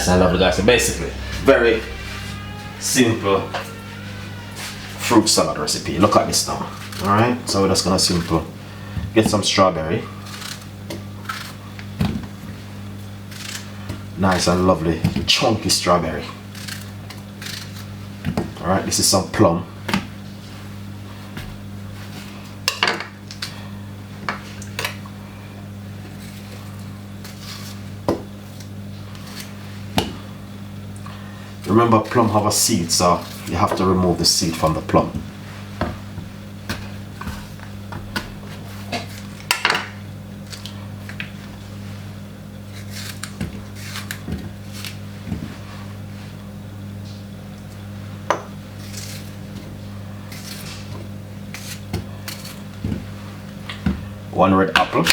nice and lovely, guys. So basically, very simple fruit salad recipe. Look at this now. Alright, so we're just gonna simple get some strawberry. Nice and lovely chunky strawberry. Alright, this is some plum. Remember, plum have a seed, so you have to remove the seed from the plum. One red apple.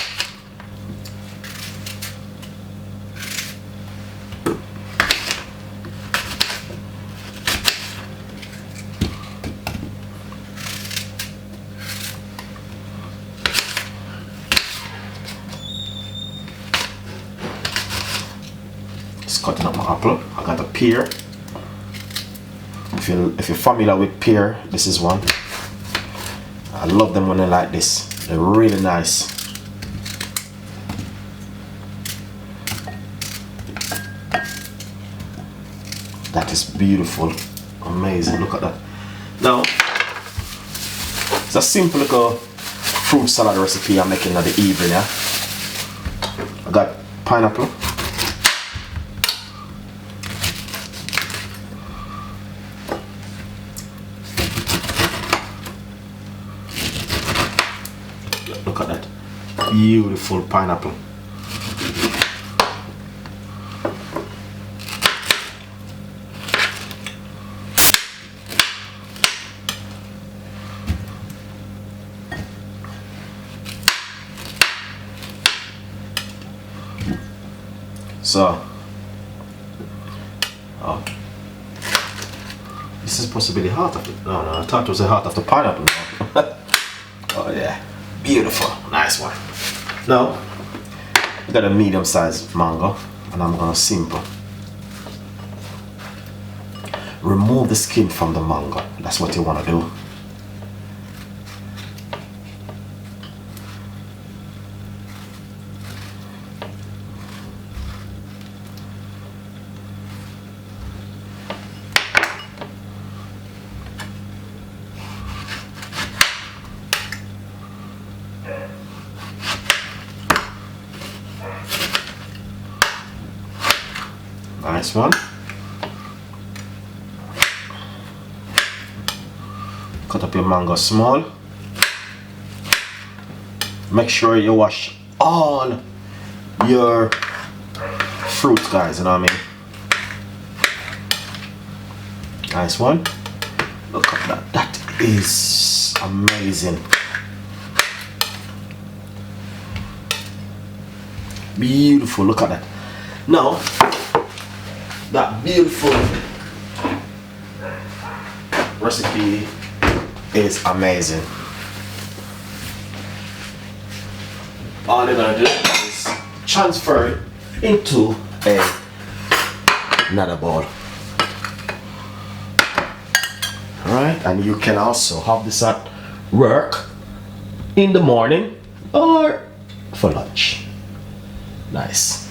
Just cutting up my apple. I got a pear. If you're familiar with pear, this is one. I love them when they're like this. They're really nice. That is beautiful. Amazing. Look at that. Now, it's a simple little fruit salad recipe I'm making in the evening. Yeah? I got pineapple. Look at that beautiful pineapple. So, oh, this is supposed to be the heart of it. No, I thought it was the heart of the pineapple. Oh yeah. Beautiful, nice one. Now, I got a medium-sized mango, and I'm gonna simple remove the skin from the mango. That's what you wanna do. Nice one. Cut up your mango small. Make sure you wash all your fruits, guys, you know what I mean? Nice one. Look at that. That is amazing. Beautiful. Look at that. Now, that beautiful recipe is amazing. All you're gonna do is transfer it into another bowl. Alright, and you can also have this at work in the morning or for lunch. Nice.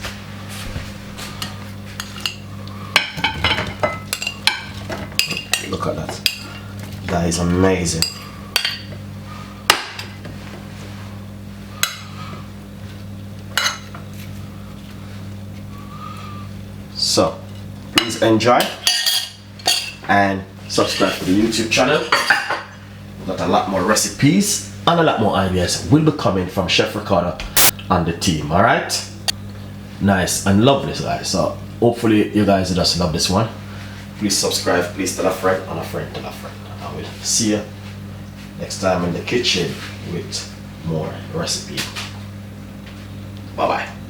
Look at that. That is amazing. So, please enjoy and subscribe to the YouTube channel. We've got a lot more recipes and a lot more ideas will be coming from Chef Ricardo and the team. Alright? Nice and lovely, guys. So, hopefully you guys just love this one. Please subscribe, please tell a friend and a friend tell a friend. And I will see you next time in the kitchen with more recipe. Bye bye.